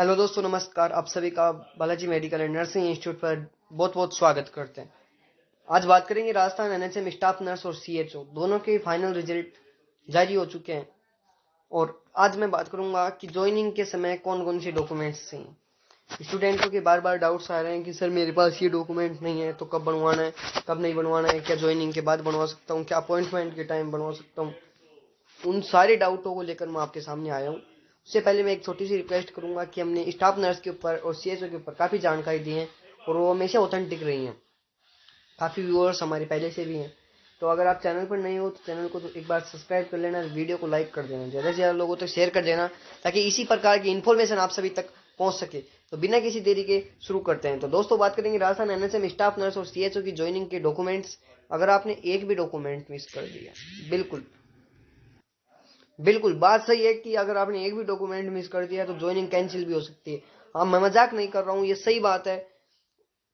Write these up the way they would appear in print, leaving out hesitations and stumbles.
Hello दोस्तों, नमस्कार। आप सभी का Balaji medical and nursing institute पर बहुत बहुत स्वागत करते हैं। आज बात करेंगे राजस्थान एनएचएम स्टाफ नर्स और सीएचओ दोनों के फाइनल रिजल्ट जारी हो चुके हैं। और आज मैं बात करूंगा कि ज्वाइनिंग के समय कौन कौन से डॉक्यूमेंट्स चाहिए। स्टूडेंटों के बार बार डाउट्स आ रहे हैं कि सर मेरे पास ये डॉक्यूमेंट नहीं है तो कब बनवाना है, कब नहीं बनवाना है, क्या ज्वाइनिंग के बाद बनवा सकता हूँ, क्या अपॉइंटमेंट के टाइम बनवा सकता हूँ। उन सारे डाउटों को लेकर मैं आपके सामने आया हूँ। उससे पहले मैं एक छोटी सी रिक्वेस्ट करूंगा कि हमने स्टाफ नर्स के ऊपर और सीएचओ के ऊपर काफ़ी जानकारी दी है और वो हमेशा ऑथेंटिक रही हैं। काफ़ी व्यूअर्स हमारे पहले से भी हैं। तो अगर आप चैनल पर नए हो तो चैनल को तो एक बार सब्सक्राइब कर लेना, वीडियो को लाइक कर देना, ज़्यादा से ज़्यादा लोगों तक शेयर कर देना ताकि इसी प्रकार की इन्फॉर्मेशन आप सभी तक पहुंच सके। तो बिना किसी देरी के शुरू करते हैं। तो दोस्तों, बात करेंगे राजस्थान एनएचएम स्टाफ नर्स और सीएचओ की ज्वाइनिंग के डॉक्यूमेंट्स। अगर आपने एक भी डॉक्यूमेंट मिस कर दिया, बिल्कुल बिल्कुल बात सही है कि अगर आपने एक भी डॉक्यूमेंट मिस कर दिया तो ज्वाइनिंग कैंसिल भी हो सकती है। हाँ, मैं मजाक नहीं कर रहा हूँ, ये सही बात है।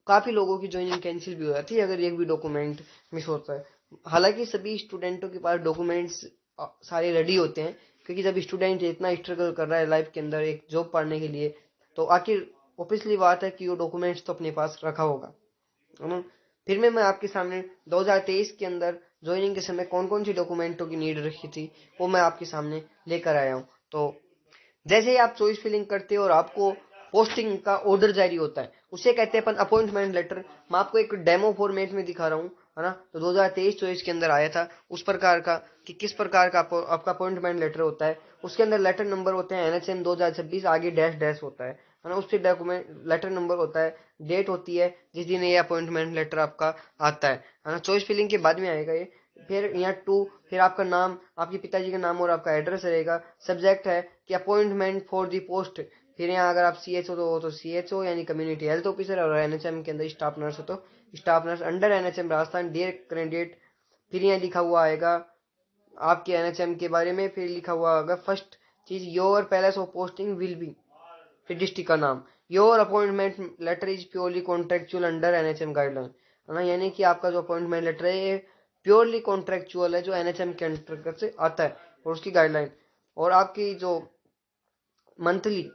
काफी लोगों की ज्वाइनिंग कैंसिल भी हो जाती है अगर एक भी डॉक्यूमेंट मिस होता है। हालांकि सभी स्टूडेंटों के पास डॉक्यूमेंट्स सारे रेडी होते हैं, क्योंकि जब स्टूडेंट इतना स्ट्रगल कर रहा है लाइफ के अंदर एक जॉब पाने के लिए, तो आखिर ऑब्वियसली बात है कि वो डॉक्यूमेंट्स तो अपने पास रखा होगा, है ना। फिर मैं आपके सामने 2023 के अंदर ज्वाइनिंग के समय कौन कौन सी डॉक्यूमेंटों की नीड रखी थी वो मैं आपके सामने लेकर आया हूँ। तो जैसे ही आप चॉइस फिलिंग करते हो और आपको पोस्टिंग का ऑर्डर जारी होता है, उसे कहते हैं अपन अपॉइंटमेंट लेटर। मैं आपको एक डेमो फॉर्मेट में दिखा रहा हूँ, है ना। तो 2023 चॉइस के अंदर आया था उस प्रकार का कि किस प्रकार का आपका अपॉइंटमेंट लेटर होता है। उसके अंदर लेटर नंबर होते हैं एनएचएम 2026, आगे डैश डैश होता है ना। उससे डॉक्यूमेंट लेटर नंबर होता है, डेट होती है जिस दिन ये अपॉइंटमेंट लेटर आपका आता है ना। चॉइस फिलिंग के बाद में आएगा ये। फिर यहाँ टू, फिर आपका नाम, आपके पिताजी का नाम और आपका एड्रेस रहेगा। सब्जेक्ट है कि अपॉइंटमेंट फॉर दी पोस्ट। फिर यहाँ अगर आप सीएचओ तो सीएचओ यानी कम्युनिटी हेल्थ ऑफिसर, और एनएचएम के अंदर स्टाफ नर्स हो तो staff nurse under NHM Rajasthan, dear candidate. फिर यहाँ लिखा हुआ आएगा आपके एनएचएम के बारे में। फिर लिखा हुआ होगा फर्स्ट चीज, your place of posting will be. फिर डिस्ट्रिक्ट का नाम। Your appointment letter is purely contractual under NHM guideline, है ना। यानी कि आपका जो अपॉइंटमेंट लेटर है ये प्योरली कॉन्ट्रेक्चुअल है, जो एनएचएम के अंतर्गत से आता है और उसकी गाइडलाइन। और आपकी जो मंथली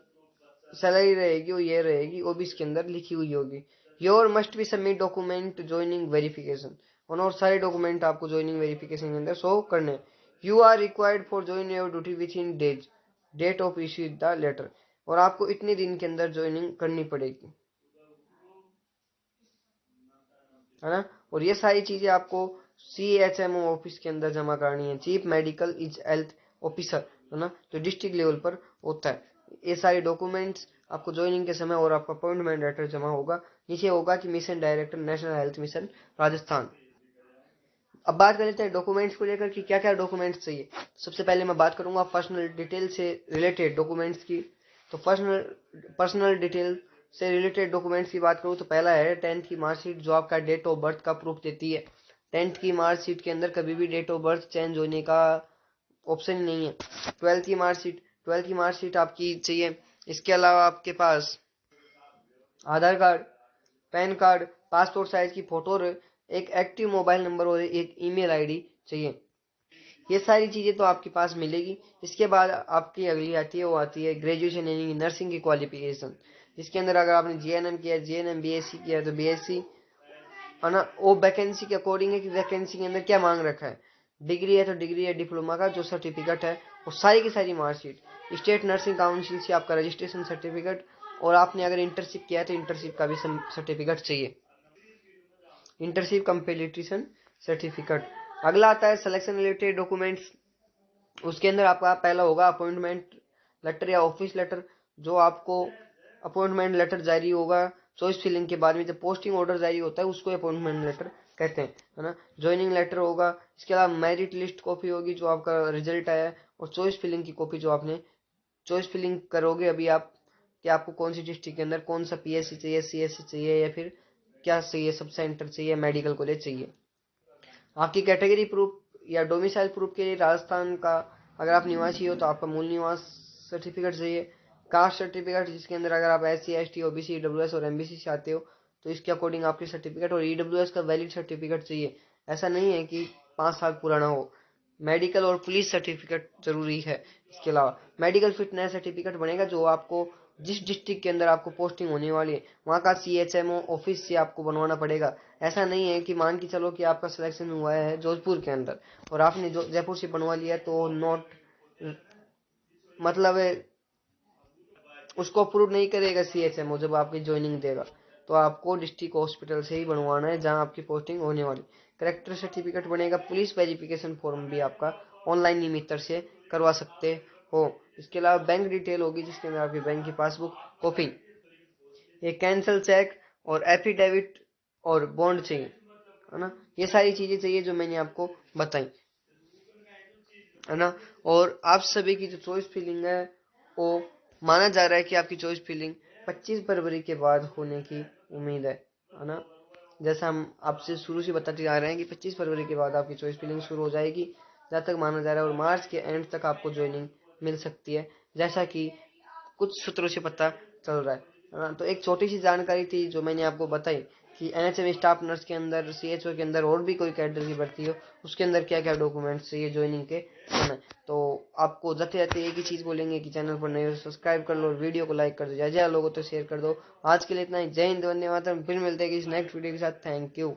सैलरी रहेगी वो ये रहेगी, वो भी इसके अंदर लिखी हुई होगी। Your must be submit document joining verification, और सारे डॉक्यूमेंट आपको ज्वाइनिंग वेरिफिकेशन के अंदर शो करने। You are required for join your duty within days date of issue the letter, और आपको इतने दिन के अंदर ज्वाइनिंग करनी पड़ेगी, है ना। और ये सारी चीजें आपको सीएचएमओ ऑफिस के अंदर जमा करनी है, chief medical is health officer, है ना, जो डिस्ट्रिक्ट लेवल पर होता है। ये सारे डॉक्यूमेंट्स आपको ज्वाइनिंग के समय और आपका अपॉइंटमेंट लेटर जमा होगा। नीचे होगा कि mission director national health mission Rajasthan. अब बात कर लेते हैं डॉक्यूमेंट्स को लेकर कि क्या क्या डॉक्यूमेंट्स चाहिए। सबसे पहले मैं बात करूंगा पर्सनल डिटेल से रिलेटेड डॉक्यूमेंट्स की। तो पर्सनल डिटेल से रिलेटेड डॉक्यूमेंट्स की बात करूं तो पहला है 10th की मार्कशीट, जो आपका डेट ऑफ बर्थ का प्रूफ देती है। 10th की मार्कशीट के अंदर कभी भी डेट ऑफ बर्थ चेंज होने का ऑप्शन ही नहीं है। 12th की मार्कशीट आपकी चाहिए। इसके अलावा आपके पास Aadhaar card, PAN card, passport size की फोटो और एक एक्टिव मोबाइल नंबर और एक ईमेल आईडी चाहिए। ये सारी चीजें तो आपके पास मिलेगी। इसके बाद आपकी अगली आती है, वो आती है ग्रेजुएशन यानी नर्सिंग की क्वालिफिकेशन, जिसके अंदर अगर आपने जीएनएम किया, जीएनएम, बीएससी किया तो बीएससी, है ना। वो वैकेंसी के अकॉर्डिंग है कि वैकेंसी के अंदर क्या मांग रखा है। डिग्री है तो डिग्री है, डिप्लोमा का जो सर्टिफिकेट है वो सारी की सारी मार्कशीट, स्टेट नर्सिंग काउंसिल से आपका रजिस्ट्रेशन सर्टिफिकेट, और आपने अगर इंटर्नशिप किया है तो इंटर्नशिप का भी सर्टिफिकेट चाहिए, इंटर्नशिप कंप्लीटेशन सर्टिफिकेट। अगला आता है सिलेक्शन रिलेटेड डॉक्यूमेंट्स। उसके अंदर आपका पहला होगा अपॉइंटमेंट लेटर या ऑफिस लेटर, जो आपको अपॉइंटमेंट लेटर जारी होगा चॉइस फिलिंग के बाद में। जब पोस्टिंग ऑर्डर जारी होता है उसको अपॉइंटमेंट लेटर कहते हैं, है ना। ज्वाइनिंग लेटर होगा। इसके अलावा मेरिट लिस्ट कॉपी होगी जो आपका रिजल्ट आया है, और चॉइस फिलिंग की कॉपी जो आपने चॉइस फिलिंग करोगे अभी आप, कि आपको कौन सी डिस्ट्रिक्ट के अंदर कौन सा पीएससी चाहिए, सीएससी चाहिए, या फिर क्या चाहिए, सब सेंटर चाहिए, मेडिकल कॉलेज चाहिए। आपकी कैटेगरी प्रूफ या डोमिसाइल प्रूफ के लिए राजस्थान का अगर आप निवासी हो तो आपका मूल निवास सर्टिफिकेट चाहिए। कास्ट सर्टिफिकेट, जिसके अंदर अगर आप S C, S T, OBC, EWS और एमबीसी से आते हो तो इसके अकॉर्डिंग आपके सर्टिफिकेट, और ईडब्ल्यूएस का वैलिड सर्टिफिकेट चाहिए। ऐसा नहीं है कि 5 साल पुराना हो। मेडिकल और पुलिस सर्टिफिकेट जरूरी है। इसके अलावा मेडिकल फिटनेस सर्टिफिकेट बनेगा, जो आपको जिस डिस्ट्रिक्ट के अंदर आपको पोस्टिंग होने वाली है वहाँ का CHMO ऑफिस से आपको बनवाना पड़ेगा। ऐसा नहीं है कि मान के चलो कि आपका सिलेक्शन हुआ है जोधपुर के अंदर और आपने जो जयपुर से बनवा लिया तो नॉट मतलब उसको अप्रूव नहीं करेगा CHMO जब आपकी ज्वाइनिंग देगा। तो आपको डिस्ट्रिक्ट हॉस्पिटल से ही बनवाना है जहां आपकी पोस्टिंग होने वाली। करेक्टर सर्टिफिकेट बनेगा। पुलिस वेरिफिकेशन फॉर्म भी आपका ऑनलाइन निमित्तर से करवा सकते हो। इसके अलावा बैंक डिटेल होगी जिसके अंदर आपकी बैंक की पासबुक कॉपी, ये कैंसल चेक और एफिडेविट और बॉन्ड चाहिए, है ना। ये सारी चीजें चाहिए जो मैंने आपको बताई, है ना। और आप सभी की जो चॉइस फिलिंग है वो माना जा रहा है कि आपकी चॉइस फिलिंग 25 फरवरी के बाद होने की उम्मीद है ना। जैसा हम आपसे शुरू से बताते आ रहे हैं कि 25 फरवरी के बाद आपकी चॉइस फिलिंग शुरू हो जाएगी जहाँ तक माना जा रहा है, और मार्च के एंड तक आपको ज्वाइनिंग मिल सकती है जैसा कि कुछ सूत्रों से पता चल रहा है। तो एक छोटी सी जानकारी थी जो मैंने आपको बताई कि NHM स्टाफ नर्स के अंदर, CHO के अंदर और भी कोई कैडर की भर्ती हो उसके अंदर क्या क्या डॉक्यूमेंट्स चाहिए ज्वाइनिंग के समय। तो आपको जाते जाते एक ही चीज बोलेंगे कि चैनल पर नए हो सब्सक्राइब कर लो और वीडियो को लाइक कर दो, ज्यादा लोगों तो शेयर कर दो। आज के लिए इतना ही। जय हिंद, वंदे मातरम। फिर मिलते हैं किसी नेक्स्ट वीडियो के साथ। Thank you.